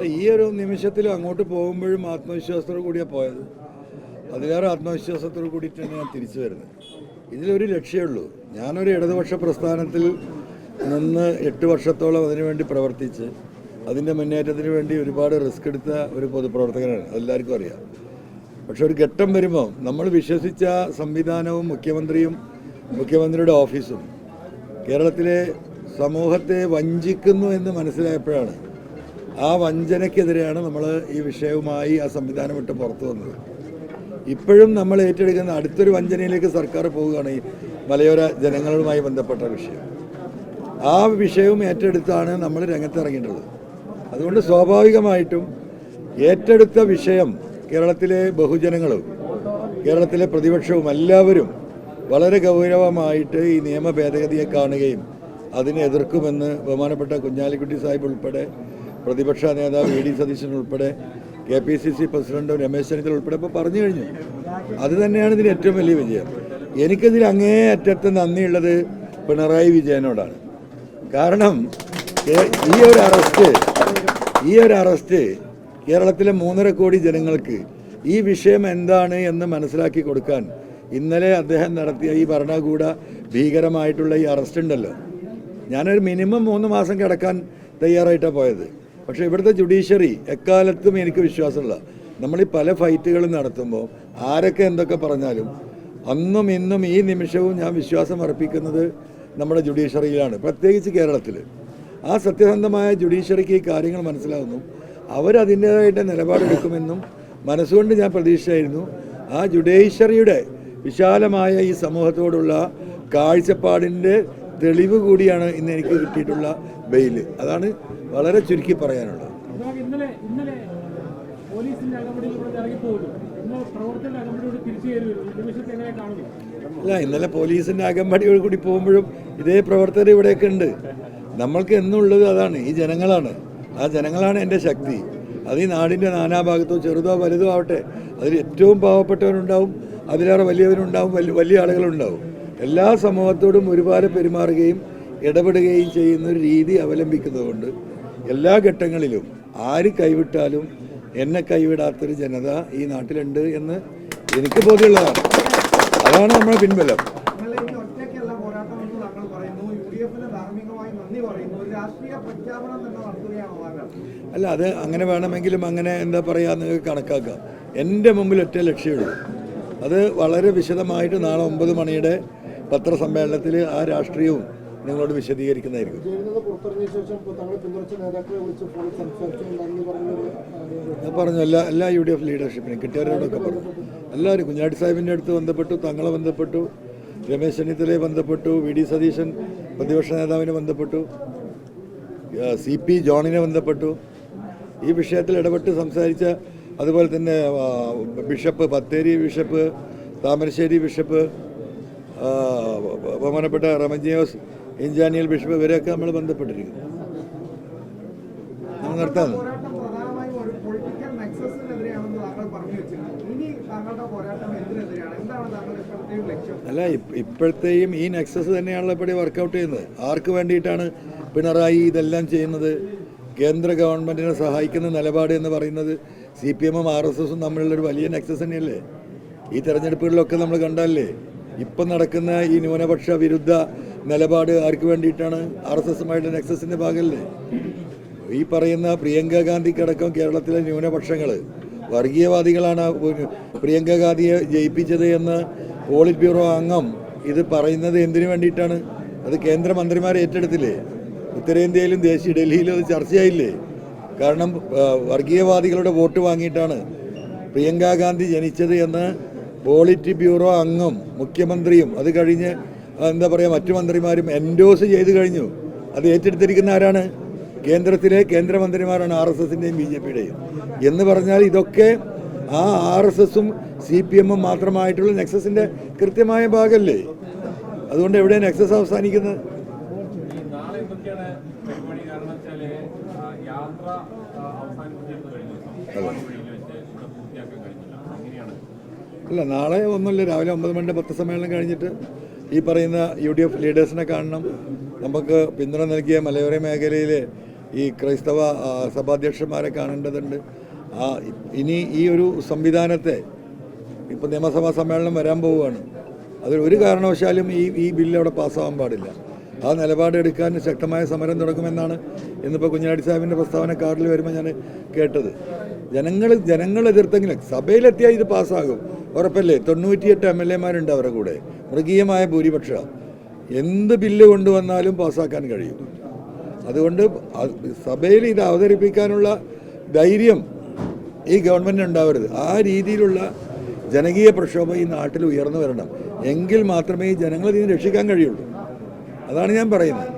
ഈ ഒരു നിമിഷത്തിലും അങ്ങോട്ട് പോകുമ്പോഴും ആത്മവിശ്വാസത്തോടു കൂടിയാണ് പോയത്. അതിലേറെ ആത്മവിശ്വാസത്തോടു കൂടിയിട്ടാണ് ഞാൻ തിരിച്ചു വരുന്നത്. ഇതിലൊരു ലക്ഷ്യമുള്ളൂ. ഞാനൊരു ഇടതുപക്ഷ പ്രസ്ഥാനത്തിൽ നിന്ന് 8 വർഷത്തോളം അതിനുവേണ്ടി പ്രവർത്തിച്ച് അതിൻ്റെ മുന്നേറ്റത്തിന് വേണ്ടി ഒരുപാട് റിസ്ക് എടുത്ത ഒരു പൊതുപ്രവർത്തകനാണ്, അതെല്ലാവർക്കും അറിയാം. പക്ഷെ ഒരു ഘട്ടം വരുമ്പോൾ നമ്മൾ വിശ്വസിച്ച സംവിധാനവും മുഖ്യമന്ത്രിയുടെ ഓഫീസും കേരളത്തിലെ സമൂഹത്തെ വഞ്ചിക്കുന്നു എന്ന് മനസ്സിലായപ്പോഴാണ് ആ വഞ്ചനയ്ക്കെതിരെയാണ് നമ്മൾ ഈ വിഷയവുമായി ആ സംവിധാനം വിട്ട് പുറത്തു വന്നത്. ഇപ്പോഴും നമ്മൾ ഏറ്റെടുക്കുന്ന അടുത്തൊരു വഞ്ചനയിലേക്ക് സർക്കാർ പോവുകയാണ്. ഈ മലയോര ജനങ്ങളുമായി ബന്ധപ്പെട്ട വിഷയം, ആ വിഷയവും ഏറ്റെടുത്താണ് നമ്മൾ രംഗത്തിറങ്ങിയിട്ടുള്ളത്. അതുകൊണ്ട് സ്വാഭാവികമായിട്ടും ഏറ്റെടുത്ത വിഷയം കേരളത്തിലെ ബഹുജനങ്ങളും കേരളത്തിലെ പ്രതിപക്ഷവും എല്ലാവരും വളരെ ഗൗരവമായിട്ട് ഈ നിയമ ഭേദഗതിയെ കാണുകയും അതിനെ എതിർക്കുമെന്ന് ബഹുമാനപ്പെട്ട കുഞ്ഞാലിക്കുട്ടി സാഹിബ് ഉൾപ്പെടെ പ്രതിപക്ഷ നേതാവ് വി ഡി സതീശൻ ഉൾപ്പെടെ KPCC പ്രസിഡന്റ് രമേശ് ചെന്നിത്തല ഉൾപ്പെടെ ഇപ്പോൾ പറഞ്ഞു കഴിഞ്ഞു. അത് തന്നെയാണ് ഇതിന് ഏറ്റവും വലിയ വിജയം. എനിക്കിതിൽ അങ്ങേയറ്റത്ത് നന്ദിയുള്ളത് പിണറായി വിജയനോടാണ്. കാരണം ഈ ഒരു അറസ്റ്റ് കേരളത്തിലെ 3.5 കോടി ജനങ്ങൾക്ക് ഈ വിഷയം എന്താണ് എന്ന് മനസ്സിലാക്കി കൊടുക്കാൻ ഇന്നലെ അദ്ദേഹം നടത്തിയ ഈ ഭരണകൂട ഭീകരമായിട്ടുള്ള ഈ അറസ്റ്റ് ഉണ്ടല്ലോ, ഞാനൊരു മിനിമം 3 മാസം കിടക്കാൻ തയ്യാറായിട്ടാണ് പോയത്. പക്ഷേ ഇവിടുത്തെ ജുഡീഷ്യറി എക്കാലത്തും എനിക്ക് വിശ്വാസമുള്ള, നമ്മളീ പല ഫൈറ്റുകളും നടത്തുമ്പോൾ ആരൊക്കെ എന്തൊക്കെ പറഞ്ഞാലും അന്നും ഇന്നും ഈ നിമിഷവും ഞാൻ വിശ്വാസം അർപ്പിക്കുന്നത് നമ്മുടെ ജുഡീഷ്യറിയിലാണ്, പ്രത്യേകിച്ച് കേരളത്തിൽ. ആ സത്യസന്ധമായ ജുഡീഷ്യറിക്ക് ഈ കാര്യങ്ങൾ മനസ്സിലാകുന്നു, അവരതിൻ്റേതായിട്ട് നിലപാടെടുക്കുമെന്നും മനസ്സുകൊണ്ട് ഞാൻ പ്രതീക്ഷിച്ചായിരുന്നു. ആ ജുഡീഷ്യറിയുടെ വിശാലമായ ഈ സമൂഹത്തോടുള്ള കാഴ്ചപ്പാടിൻ്റെ തെളിവ് കൂടിയാണ് ഇന്ന് എനിക്ക് കിട്ടിയിട്ടുള്ള ബെയില്. അതാണ് വളരെ ചുരുക്കി പറയാനുള്ളത്. അല്ല, ഇന്നലെ പോലീസിൻ്റെ അകമ്പടിയോട് കൂടി പോകുമ്പോഴും ഇതേ പ്രവർത്തകർ ഇവിടെയൊക്കെ ഉണ്ട്. നമ്മൾക്ക് എന്നുള്ളത് അതാണ്, ഈ ജനങ്ങളാണ്. ആ ജനങ്ങളാണ് എൻ്റെ ശക്തി. അത് ഈ നാടിൻ്റെ നാനാഭാഗത്തോ ചെറുതോ വലുതോ ആവട്ടെ, അതിൽ ഏറ്റവും പാവപ്പെട്ടവരുണ്ടാവും, അതിലേറെ വലിയവരുണ്ടാവും, വലിയ ആളുകളുണ്ടാവും. എല്ലാ സമൂഹത്തോടും ഒരുപാട് പെരുമാറുകയും ഇടപെടുകയും ചെയ്യുന്ന ഒരു രീതി അവലംബിക്കുന്നതുകൊണ്ട് എല്ലാ ഘട്ടങ്ങളിലും ആര് കൈവിട്ടാലും എന്നെ കൈവിടാത്തൊരു ജനത ഈ നാട്ടിലുണ്ട് എന്ന് എനിക്ക് ബോധ്യമുള്ളതാണ്. അതാണ് നമ്മുടെ പിൻബലം. അല്ല, അത് അങ്ങനെ വേണമെങ്കിലും അങ്ങനെ എന്താ പറയുക നിങ്ങൾക്ക് കണക്കാക്കാം. എൻ്റെ മുമ്പിൽ ഒറ്റ ലക്ഷ്യമുള്ളൂ, അത് വളരെ വിശദമായിട്ട് നാളെ 9 മണിയുടെ പത്രസമ്മേളനത്തിൽ ആ രാഷ്ട്രീയവും നിങ്ങളോട് വിശദീകരിക്കുന്നതായിരിക്കും. ഞാൻ പറഞ്ഞു എല്ലാ UDF ലീഡർഷിപ്പിനും കിട്ടിയവരോടൊക്കെ പറഞ്ഞു. എല്ലാവരും കുഞ്ഞാടി സാഹിബിൻ്റെ അടുത്ത് ബന്ധപ്പെട്ടു, തങ്ങളെ ബന്ധപ്പെട്ടു, രമേശ് ചെന്നിത്തലയെ ബന്ധപ്പെട്ടു, വി ഡി സതീശൻ പ്രതിപക്ഷ നേതാവിനെ ബന്ധപ്പെട്ടു, CP ജോണിനെ ബന്ധപ്പെട്ടു. ഈ വിഷയത്തിൽ ഇടപെട്ട് സംസാരിച്ച, അതുപോലെ തന്നെ bishop, Bathery bishop, Thamarassery bishop, ബഹുമാനപ്പെട്ട റമജിയോസ് ഇഞ്ചാനിയൽ ബിഷപ്പ്, ഇവരെയൊക്കെ നമ്മൾ ബന്ധപ്പെട്ടിരിക്കുന്നു. നമ്മൾ നിർത്താം. അല്ല, ഇപ്പോഴത്തെയും ഈ നെക്സസ് തന്നെയാണല്ലോ ഇവിടെ വർക്കൗട്ട് ചെയ്യുന്നത്. ആർക്ക് വേണ്ടിയിട്ടാണ് പിണറായി ഇതെല്ലാം ചെയ്യുന്നത്? കേന്ദ്ര ഗവൺമെൻറ്റിനെ സഹായിക്കുന്ന നിലപാട് എന്ന് പറയുന്നത് CPM-ഉം RSSും തമ്മിലുള്ളൊരു വലിയ നെക്സസ് തന്നെയല്ലേ. ഈ തെരഞ്ഞെടുപ്പുകളിലൊക്കെ നമ്മൾ കണ്ടല്ലേ. ഇപ്പം നടക്കുന്ന ഈ ന്യൂനപക്ഷ വിരുദ്ധ നിലപാട് ആർക്ക് വേണ്ടിയിട്ടാണ്? RSSുമായിട്ട് നെക്സസിൻ്റെ ഭാഗമല്ലേ. ഈ പറയുന്ന പ്രിയങ്ക ഗാന്ധിക്കടക്കം കേരളത്തിലെ ന്യൂനപക്ഷങ്ങൾ വർഗീയവാദികളാണ് പ്രിയങ്ക ഗാന്ധിയെ ജയിപ്പിച്ചത് എന്ന് പോളിറ്റ് ബ്യൂറോ അംഗം ഇത് പറയുന്നത് എന്തിനു വേണ്ടിയിട്ടാണ്? അത് കേന്ദ്രമന്ത്രിമാർ ഏറ്റെടുത്തില്ലേ? ഉത്തരേന്ത്യയിലും ഡൽഹിയിലും അത് ചർച്ചയായില്ലേ? കാരണം വർഗീയവാദികളുടെ വോട്ട് വാങ്ങിയിട്ടാണ് പ്രിയങ്ക ഗാന്ധി ജനിച്ചത് എന്ന് പോളിറ്റ് ബ്യൂറോ അംഗം, മുഖ്യമന്ത്രിയും അത് കഴിഞ്ഞ് എന്താ പറയുക മറ്റു മന്ത്രിമാരും എൻഡോസ് ചെയ്ത് കഴിഞ്ഞു. അത് ഏറ്റെടുത്തിരിക്കുന്ന ആരാണ്? കേന്ദ്രത്തിലെ കേന്ദ്രമന്ത്രിമാരാണ്, RSSിൻ്റെയും BJPയുടെയും. എന്ന് പറഞ്ഞാൽ ഇതൊക്കെ ആ RSSും CPM-ഉം മാത്രമായിട്ടുള്ള നെക്സസിൻ്റെ കൃത്യമായ ഭാഗമല്ലേ. അതുകൊണ്ട് എവിടെയാണ് നെക്സസ് അവസാനിക്കുന്നത്? അല്ല, നാളെ ഒന്നുമില്ല. രാവിലെ 9 മണിയുടെ പത്രസമ്മേളനം കഴിഞ്ഞിട്ട് ഈ പറയുന്ന UDF ലീഡേഴ്സിനെ കാണണം. നമുക്ക് പിന്തുണ നൽകിയ മലയോര മേഖലയിലെ ഈ ക്രൈസ്തവ സഭാധ്യക്ഷന്മാരെ കാണേണ്ടതുണ്ട്. ഇനി ഈ ഒരു സംവിധാനത്തെ ഇപ്പോൾ നിയമസഭാ സമ്മേളനം വരാൻ പോവുകയാണ്. അതിൽ ഒരു കാരണവശാലും ഈ ബില്ല് അവിടെ പാസ്സാവാൻ പാടില്ല. ആ നിലപാടെടുക്കാൻ ശക്തമായ സമരം തുടങ്ങുമെന്നാണ് ഇന്നിപ്പോൾ കുഞ്ഞാടി സാഹിബിൻ്റെ പ്രസ്താവന കാർഡിൽ വരുമ്പോൾ ഞാൻ കേട്ടത്. ജനങ്ങൾ എതിർത്തെങ്കിലും സഭയിലെത്തിയാൽ ഇത് പാസ്സാകും ഉറപ്പല്ലേ. 98 MLA അവരുടെ കൂടെ, മൃഗീയമായ ഭൂരിപക്ഷം. എന്ത് ബില്ല് കൊണ്ടുവന്നാലും പാസ്സാക്കാൻ കഴിയും. അതുകൊണ്ട് സഭയിൽ ഇത് അവതരിപ്പിക്കാനുള്ള ധൈര്യം ഈ ഗവൺമെൻറ് ഉണ്ടാവരുത്. ആ രീതിയിലുള്ള ജനകീയ പ്രക്ഷോഭം ഈ നാട്ടിൽ ഉയർന്നു വരണം. എങ്കിൽ മാത്രമേ ഈ ജനങ്ങളെ ഇതിനെ രക്ഷിക്കാൻ കഴിയുള്ളൂ. അതാണ് ഞാൻ പറയുന്നത്.